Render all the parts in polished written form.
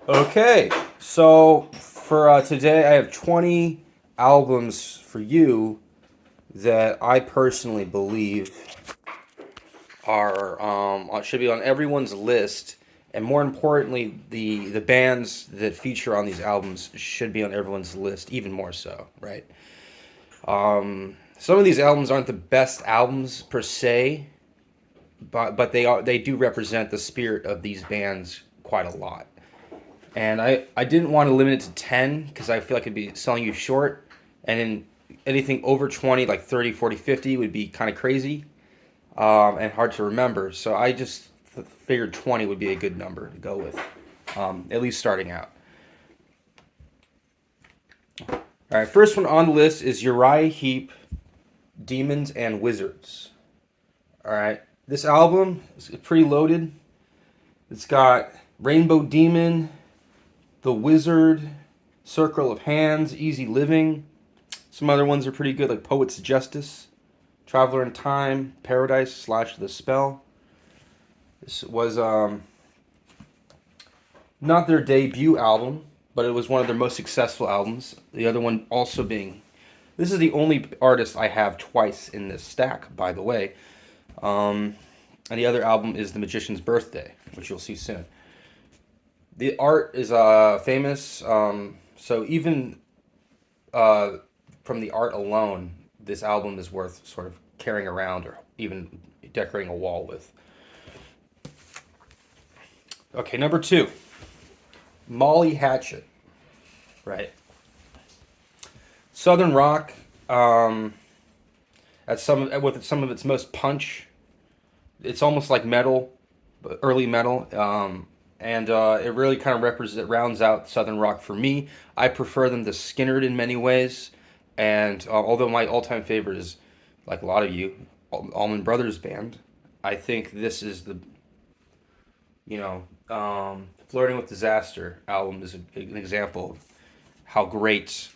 Okay, so for today, I have 20 albums for you that I personally believe are should be on everyone's list, and more importantly, the bands that feature on these albums should be on everyone's list, even more so, right? Some of these albums aren't the best albums per se, but they do represent the spirit of these bands quite a lot. And I didn't want to limit it to 10 because I feel like it'd be selling you short. And then anything over 20, like 30, 40, 50 would be kind of crazy and hard to remember. So I just figured 20 would be a good number to go with, at least starting out. All right, first one on the list is Uriah Heep, Demons and Wizards. All right, this album is pretty loaded. It's got Rainbow Demon, The Wizard, Circle of Hands, Easy Living. Some other ones are pretty good, like Poet's Justice, Traveler in Time, Paradise slash The Spell. This was not their debut album, but it was one of their most successful albums. The other one also being, this is the only artist I have twice in this stack, by the way. And the other album is The Magician's Birthday, which you'll see soon. The art is famous, so even from the art alone, this album is worth sort of carrying around or even decorating a wall with. Okay, number two, Molly Hatchet, right? Southern rock, at with some of its most punch. It's almost like metal, early metal, and it really kind of rounds out Southern rock for me. I prefer them to Skynyrd in many ways, and although my all-time favorite is, like a lot of you, Allman Brothers Band, I think this is the Flirting with Disaster album is an example of how great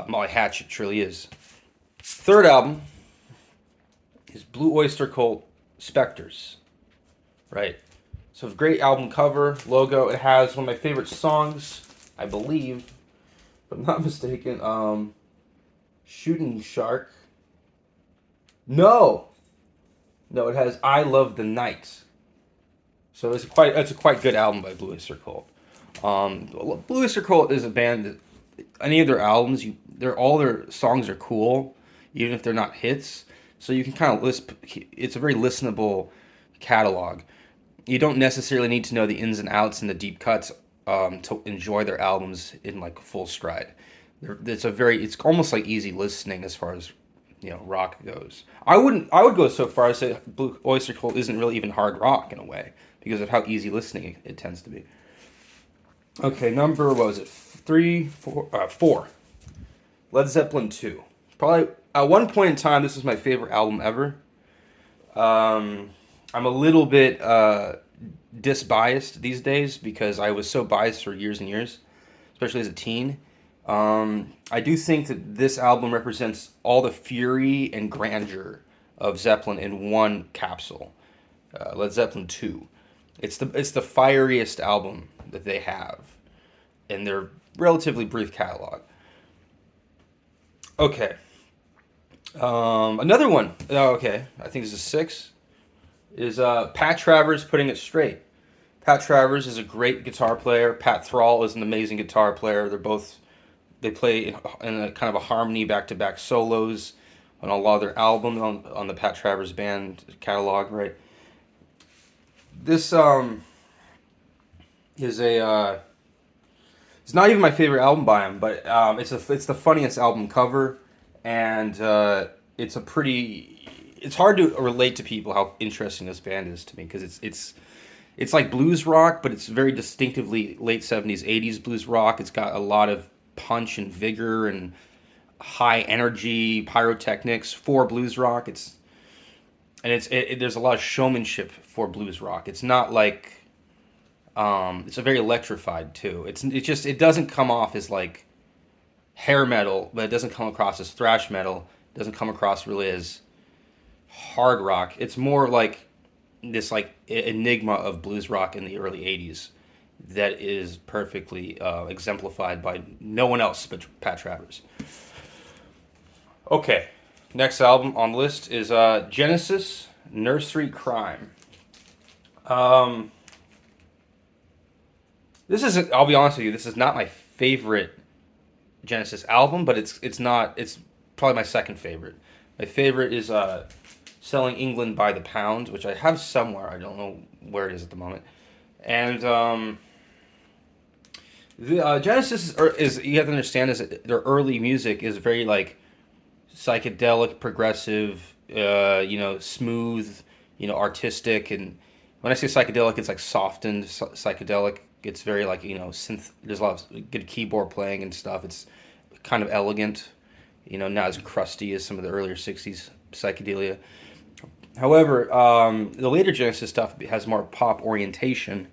Molly Hatchet truly is. Third album is Blue Oyster Cult Spectres, right? So, great album cover, logo. It has one of my favorite songs, I believe, if I'm not mistaken. Shooting Shark. No, no, it has I Love the Night. So it's a quite good album by Blue Oyster Cult. Blue Oyster Cult is a band that any of their albums, all their songs are cool, even if they're not hits. So you can kind of list. It's a very listenable catalog. You don't necessarily need to know the ins and outs and the deep cuts to enjoy their albums in like full stride. It's almost like easy listening as far as rock goes. I would go so far as to say Blue Oyster Cult isn't really even hard rock in a way because of how easy listening it tends to be. Okay, number what was it? Four. Led Zeppelin 2. Probably at one point in time, this was my favorite album ever. I'm a little bit disbiased these days because I was so biased for years and years, especially as a teen. I do think that this album represents all the fury and grandeur of Zeppelin in one capsule. Led Zeppelin 2. It's the fieriest album that they have in their relatively brief catalog. Okay. Another one. Oh, okay. I think this is six. Is Pat Travers Putting It Straight. Pat Travers is a great guitar player. Pat Thrall is an amazing guitar player. They play in a kind of a harmony back to back solos on a lot of their albums on the Pat Travers Band catalog, right? This is a it's not even my favorite album by him, but it's the funniest album cover, and it's hard to relate to people how interesting this band is to me because it's like blues rock, but it's very distinctively late 70s, 80s blues rock. It's got a lot of punch and vigor and high energy pyrotechnics for blues rock. There's a lot of showmanship for blues rock. It's not like it's a very electrified too. It doesn't come off as like hair metal, but it doesn't come across as thrash metal. It doesn't come across really as hard rock. It's more like this like enigma of blues rock in the early 80s that is perfectly exemplified by no one else but Pat Travers. Okay, next album on the list is Genesis Nursery Crime. Um, this is I'll be honest with you, this is not my favorite Genesis album, but it's not it's probably my second favorite. My favorite is Selling England by the Pound, which I have somewhere. I don't know where it is at the moment. And the Genesis is you have to understand is that their early music is very like psychedelic, progressive, smooth, artistic. And when I say psychedelic, it's like softened psychedelic. It's very like synth. There's a lot of good keyboard playing and stuff. It's kind of elegant, not as crusty as some of the earlier '60s psychedelia. However, the later Genesis stuff has more pop orientation.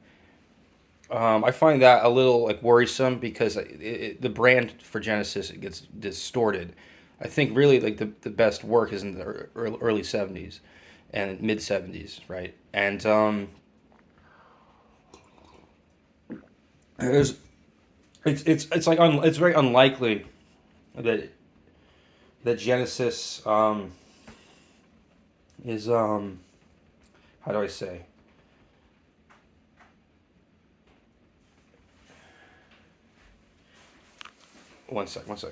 I find that a little like worrisome because the brand for Genesis it gets distorted. I think really like the best work is in the early '70s and mid '70s, right? And there's it's like it's very unlikely that Genesis is how do I say? One sec.